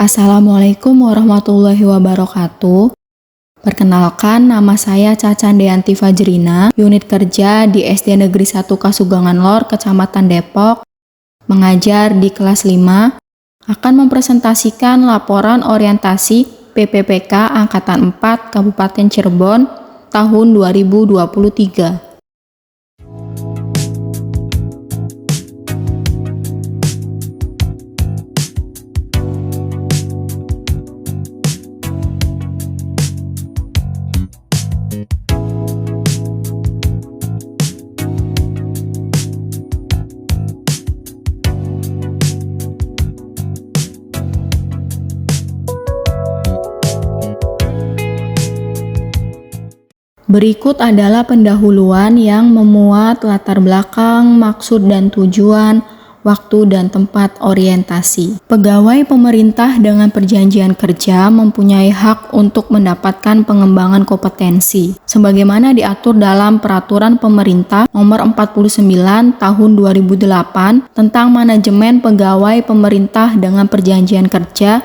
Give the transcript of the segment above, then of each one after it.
Assalamualaikum warahmatullahi wabarakatuh. Perkenalkan, nama saya Caca Deanti Fajrina, unit kerja di SD Negeri 1 Kasugangan Lor, Kecamatan Depok, mengajar di kelas 5, akan mempresentasikan laporan orientasi PPPK Angkatan 4 Kabupaten Cirebon tahun 2023. Berikut adalah pendahuluan yang memuat latar belakang, maksud dan tujuan, waktu dan tempat orientasi. Pegawai pemerintah dengan perjanjian kerja mempunyai hak untuk mendapatkan pengembangan kompetensi, sebagaimana diatur dalam Peraturan Pemerintah Nomor 49 Tahun 2008 tentang Manajemen Pegawai Pemerintah dengan Perjanjian Kerja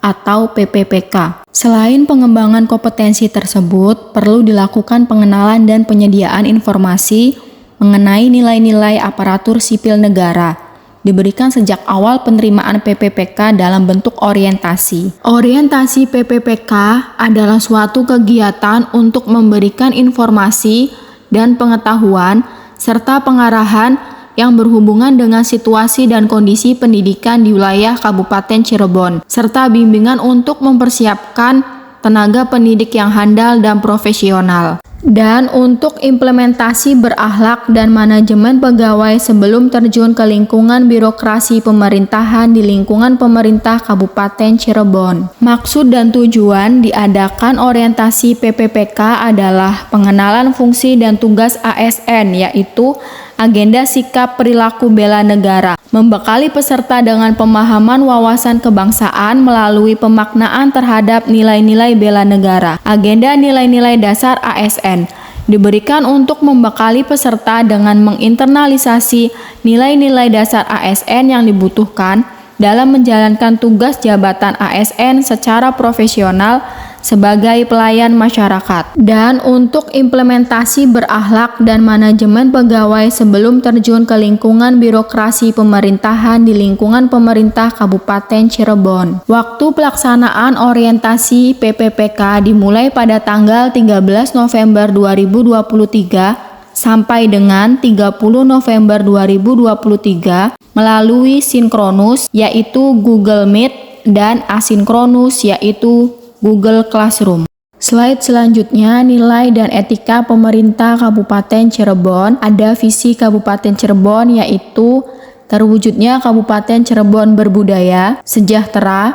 atau PPPK. Selain pengembangan kompetensi tersebut, perlu dilakukan pengenalan dan penyediaan informasi mengenai nilai-nilai aparatur sipil negara, diberikan sejak awal penerimaan PPPK dalam bentuk orientasi. Orientasi PPPK adalah suatu kegiatan untuk memberikan informasi dan pengetahuan serta pengarahan yang berhubungan dengan situasi dan kondisi pendidikan di wilayah Kabupaten Cirebon, serta bimbingan untuk mempersiapkan tenaga pendidik yang handal dan profesional. Dan untuk implementasi berakhlak dan manajemen pegawai sebelum terjun ke lingkungan birokrasi pemerintahan di lingkungan pemerintah Kabupaten Cirebon. Maksud dan tujuan diadakan orientasi PPPK adalah pengenalan fungsi dan tugas ASN, yaitu agenda sikap perilaku bela negara, membekali peserta dengan pemahaman wawasan kebangsaan melalui pemaknaan terhadap nilai-nilai bela negara. Agenda nilai-nilai dasar ASN diberikan untuk membekali peserta dengan menginternalisasi nilai-nilai dasar ASN yang dibutuhkan dalam menjalankan tugas jabatan ASN secara profesional sebagai pelayan masyarakat. Dan untuk implementasi berakhlak dan manajemen pegawai sebelum terjun ke lingkungan birokrasi pemerintahan di lingkungan pemerintah Kabupaten Cirebon. Waktu pelaksanaan orientasi PPPK dimulai pada tanggal 13 November 2023 sampai dengan 30 November 2023 melalui sinkronus yaitu Google Meet dan asinkronus yaitu Google Classroom. Slide selanjutnya, nilai dan etika pemerintah Kabupaten Cirebon. Ada visi Kabupaten Cirebon yaitu terwujudnya Kabupaten Cirebon berbudaya, sejahtera,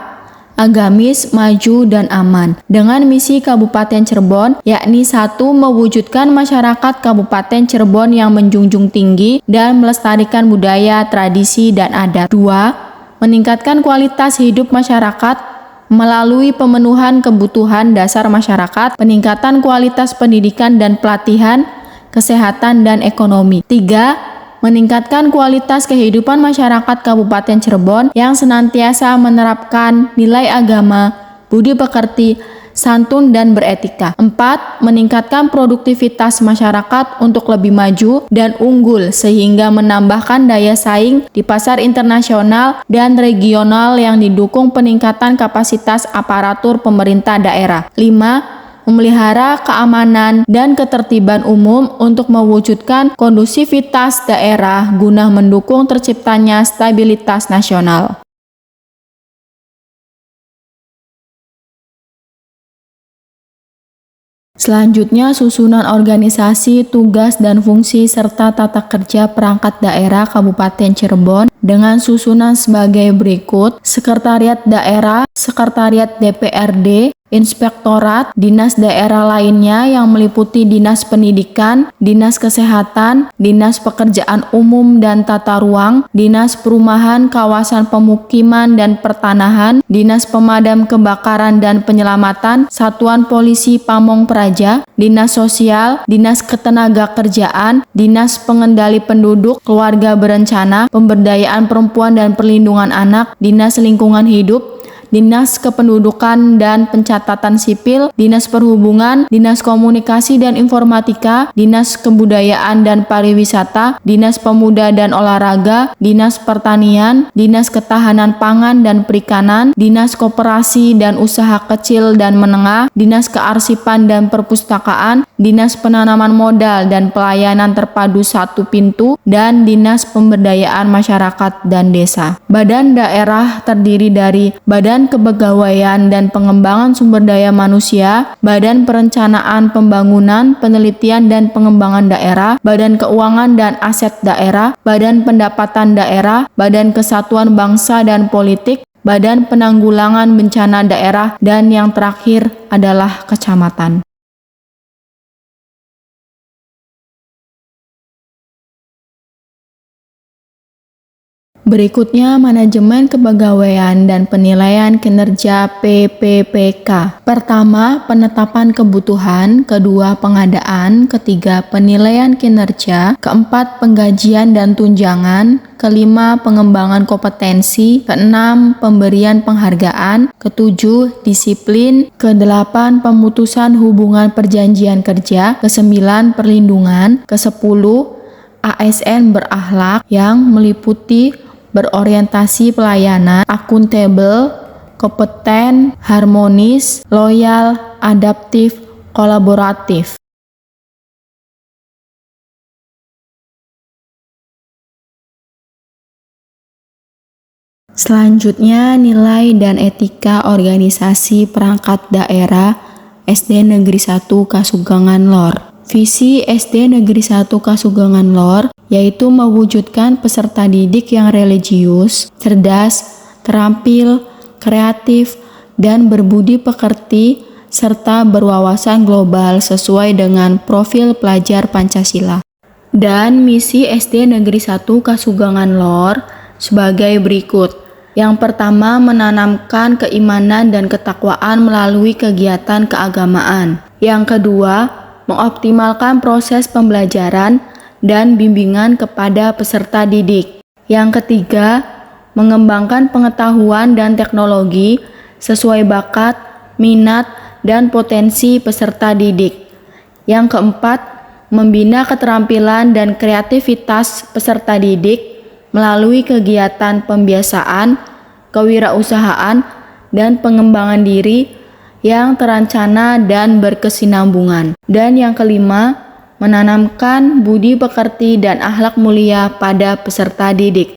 agamis, maju, dan aman. Dengan misi Kabupaten Cirebon, yakni 1. Mewujudkan masyarakat Kabupaten Cirebon yang menjunjung tinggi dan melestarikan budaya, tradisi, dan adat. 2. Meningkatkan kualitas hidup masyarakat melalui pemenuhan kebutuhan dasar masyarakat, peningkatan kualitas pendidikan dan pelatihan, kesehatan, dan ekonomi. 3. Meningkatkan kualitas kehidupan masyarakat Kabupaten Cirebon yang senantiasa menerapkan nilai agama, budi pekerti, santun, dan beretika. 4. Meningkatkan produktivitas masyarakat untuk lebih maju dan unggul sehingga menambahkan daya saing di pasar internasional dan regional yang didukung peningkatan kapasitas aparatur pemerintah daerah. 5. Memelihara keamanan dan ketertiban umum untuk mewujudkan kondusivitas daerah guna mendukung terciptanya stabilitas nasional. Selanjutnya, susunan organisasi, tugas dan fungsi serta tata kerja perangkat daerah Kabupaten Cirebon dengan susunan sebagai berikut: Sekretariat Daerah, Sekretariat DPRD, Inspektorat, dinas daerah lainnya yang meliputi Dinas Pendidikan, Dinas Kesehatan, Dinas Pekerjaan Umum dan Tata Ruang, Dinas Perumahan, Kawasan Pemukiman dan Pertanahan, Dinas Pemadam Kebakaran dan Penyelamatan, Satuan Polisi Pamong Praja, Dinas Sosial, Dinas Ketenagakerjaan, Dinas Pengendali Penduduk, Keluarga Berencana, Pemberdayaan Perempuan dan Perlindungan Anak, Dinas Lingkungan Hidup, Dinas Kependudukan dan Pencatatan Sipil, Dinas Perhubungan, Dinas Komunikasi dan Informatika, Dinas Kebudayaan dan Pariwisata, Dinas Pemuda dan Olahraga, Dinas Pertanian, Dinas Ketahanan Pangan dan Perikanan, Dinas Koperasi dan Usaha Kecil dan Menengah, Dinas Kearsipan dan Perpustakaan, Dinas Penanaman Modal dan Pelayanan Terpadu Satu Pintu, dan Dinas Pemberdayaan Masyarakat dan Desa. Badan daerah terdiri dari Badan Kepegawaian dan Pengembangan Sumber Daya Manusia, Badan Perencanaan Pembangunan, Penelitian dan Pengembangan Daerah, Badan Keuangan dan Aset Daerah, Badan Pendapatan Daerah, Badan Kesatuan Bangsa dan Politik, Badan Penanggulangan Bencana Daerah, dan yang terakhir adalah kecamatan. Berikutnya, manajemen kepegawaian dan penilaian kinerja PPPK. Pertama, penetapan kebutuhan. Kedua, pengadaan. Ketiga, penilaian kinerja. Keempat, penggajian dan tunjangan. Kelima, pengembangan kompetensi. Keenam, pemberian penghargaan. Ketujuh, disiplin. Kedelapan, pemutusan hubungan perjanjian kerja. Kesembilan, perlindungan. Kesepuluh, ASN berakhlak yang meliputi berorientasi pelayanan, akuntabel, kompeten, harmonis, loyal, adaptif, kolaboratif. Selanjutnya, nilai dan etika organisasi perangkat daerah SD Negeri 1 Kasugangan Lor. Visi SD Negeri 1 Kasugangan Lor yaitu mewujudkan peserta didik yang religius, cerdas, terampil, kreatif, dan berbudi pekerti, serta berwawasan global sesuai dengan profil pelajar Pancasila. Dan misi SD Negeri 1 Kasugangan Lor sebagai berikut. Yang pertama, menanamkan keimanan dan ketakwaan melalui kegiatan keagamaan. Yang kedua, mengoptimalkan proses pembelajaran dan bimbingan kepada peserta didik. Yang ketiga, mengembangkan pengetahuan dan teknologi sesuai bakat, minat, dan potensi peserta didik. Yang keempat, membina keterampilan dan kreativitas peserta didik melalui kegiatan pembiasaan, kewirausahaan, dan pengembangan diri yang terencana dan berkesinambungan. Dan yang kelima, menanamkan budi pekerti dan akhlak mulia pada peserta didik.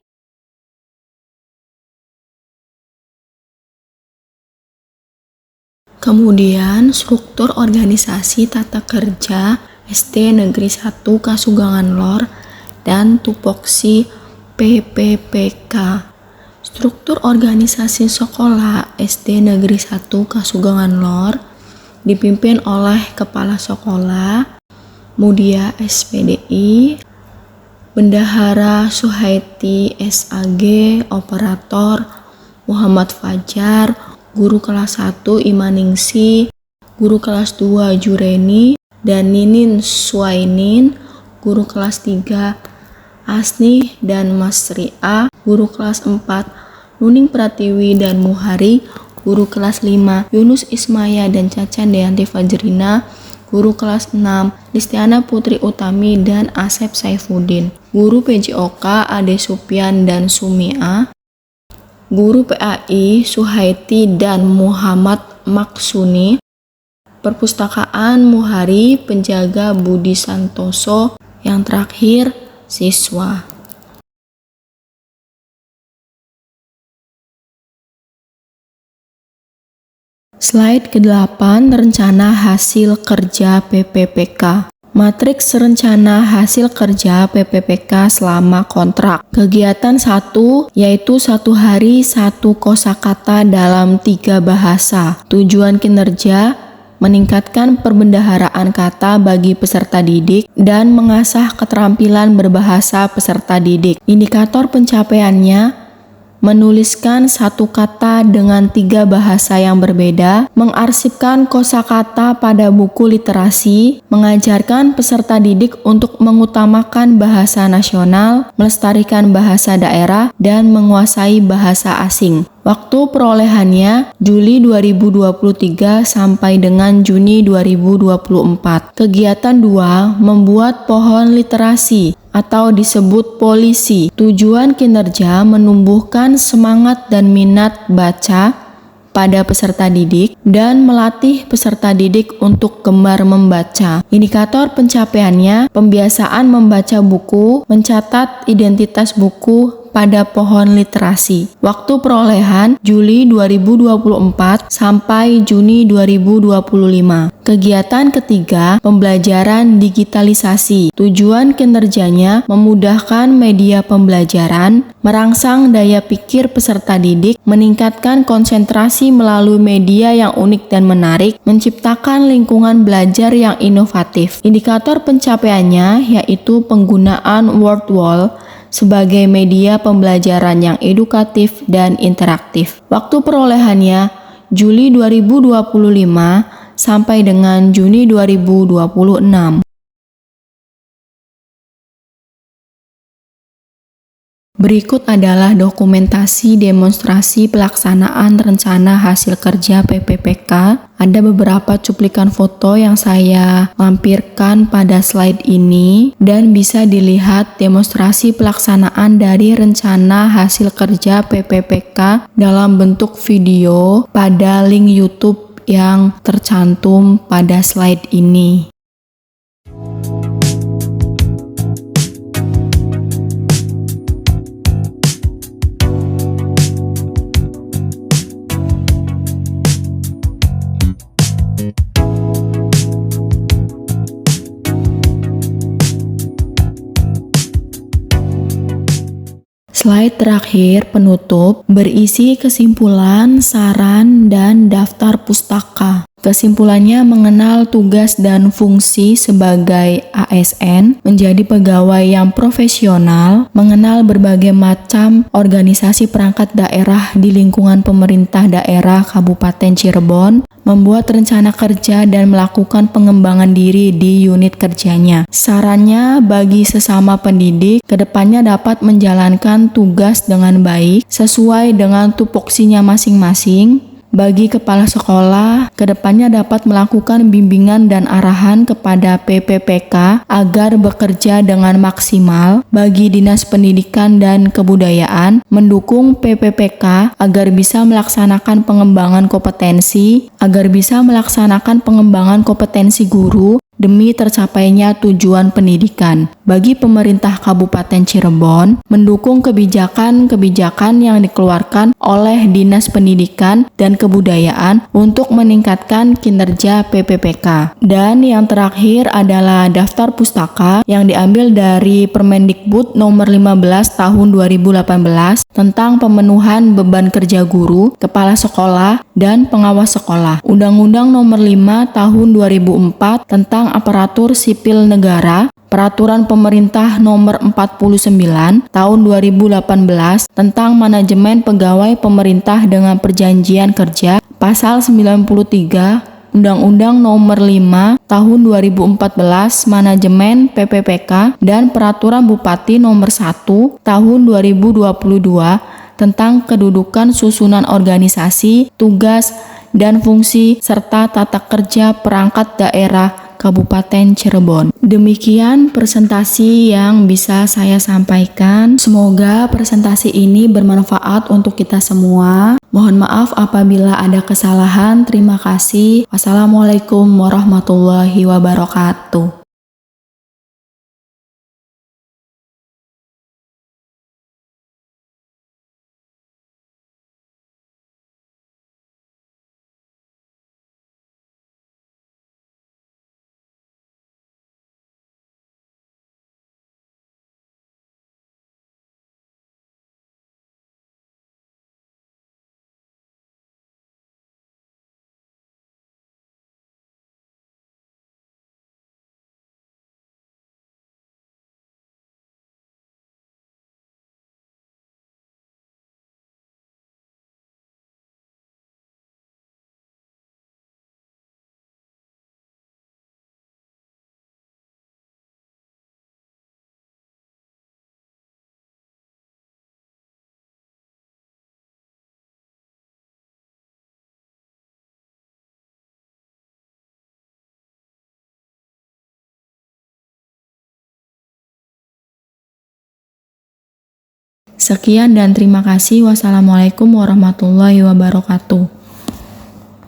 Kemudian, struktur organisasi tata kerja SD Negeri 1 Kasugangan Lor dan tupoksi PPPK. Struktur organisasi sekolah SD Negeri 1 Kasugangan Lor dipimpin oleh Kepala Sekolah Mudia SPDI, Bendahara Suhaiti SAG, Operator Muhammad Fajar, Guru kelas 1 Imaningsi, Guru kelas 2 Jureni, dan Ninin Suainin, Guru kelas 3 Asni dan Masria, Guru kelas 4 Nuning Pratiwi dan Muhari, Guru kelas 5 Yunus Ismaya dan Cacan Deanti Fajrina, Guru kelas 6 Listiana Putri Utami dan Asep Saifuddin, Guru PJOK Ade Supian dan Sumia, Guru PAI Suhaiti dan Muhammad Maksuni, Perpustakaan Muhari, Penjaga Budi Santoso, yang terakhir siswa. Slide ke-8, rencana hasil kerja PPPK. Matriks rencana hasil kerja PPPK selama kontrak. Kegiatan 1 yaitu 1 hari 1 kosakata dalam 3 bahasa. Tujuan kinerja meningkatkan perbendaharaan kata bagi peserta didik dan mengasah keterampilan berbahasa peserta didik. Indikator pencapaiannya menuliskan satu kata dengan 3 bahasa yang berbeda, mengarsipkan kosakata pada buku literasi, mengajarkan peserta didik untuk mengutamakan bahasa nasional, melestarikan bahasa daerah, dan menguasai bahasa asing. Waktu perolehannya Juli 2023 sampai dengan Juni 2024. Kegiatan 2, membuat pohon literasi atau disebut polisi. Tujuan kinerja menumbuhkan semangat dan minat baca pada peserta didik dan melatih peserta didik untuk gemar membaca. Indikator pencapaiannya, pembiasaan membaca buku, mencatat identitas buku pada pohon literasi. Waktu perolehan Juli 2024 sampai Juni 2025. Kegiatan ketiga, pembelajaran digitalisasi. Tujuan kinerjanya memudahkan media pembelajaran, merangsang daya pikir peserta didik, meningkatkan konsentrasi melalui media yang unik dan menarik, menciptakan lingkungan belajar yang inovatif. Indikator pencapaiannya yaitu penggunaan word wall sebagai media pembelajaran yang edukatif dan interaktif. Waktu perolehannya Juli 2025 sampai dengan Juni 2026. Berikut adalah dokumentasi demonstrasi pelaksanaan rencana hasil kerja PPPK. Ada beberapa cuplikan foto yang saya lampirkan pada slide ini dan bisa dilihat demonstrasi pelaksanaan dari rencana hasil kerja PPPK dalam bentuk video pada link YouTube yang tercantum pada slide ini. Slide terakhir penutup berisi kesimpulan, saran, dan daftar pustaka. Kesimpulannya mengenal tugas dan fungsi sebagai ASN, menjadi pegawai yang profesional, mengenal berbagai macam organisasi perangkat daerah di lingkungan pemerintah daerah Kabupaten Cirebon, membuat rencana kerja dan melakukan pengembangan diri di unit kerjanya. Sarannya bagi sesama pendidik, kedepannya dapat menjalankan tugas dengan baik sesuai dengan tupoksinya masing-masing. Bagi kepala sekolah, kedepannya dapat melakukan bimbingan dan arahan kepada PPPK agar bekerja dengan maksimal. Bagi Dinas Pendidikan dan Kebudayaan, mendukung PPPK agar bisa melaksanakan pengembangan kompetensi guru demi tercapainya tujuan pendidikan. Bagi pemerintah Kabupaten Cirebon, mendukung kebijakan-kebijakan yang dikeluarkan oleh Dinas Pendidikan dan Kebudayaan untuk meningkatkan kinerja PPPK. Dan yang terakhir adalah daftar pustaka yang diambil dari Permendikbud nomor 15 tahun 2018 tentang pemenuhan beban kerja guru, kepala sekolah, dan pengawas sekolah. Undang-Undang nomor 5 tahun 2004 tentang aparatur sipil negara, Peraturan Pemerintah Nomor 49 Tahun 2018 tentang manajemen pegawai pemerintah dengan perjanjian kerja, Pasal 93 Undang-Undang Nomor 5 Tahun 2014 Manajemen PPPK dan Peraturan Bupati Nomor 1 Tahun 2022 tentang kedudukan susunan organisasi, tugas, dan fungsi serta tata kerja perangkat daerah Kabupaten Cirebon. Demikian presentasi yang bisa saya sampaikan. Semoga presentasi ini bermanfaat untuk kita semua. Mohon maaf apabila ada kesalahan. Terima kasih. Wassalamualaikum warahmatullahi wabarakatuh. Sekian dan terima kasih. Wassalamualaikum warahmatullahi wabarakatuh.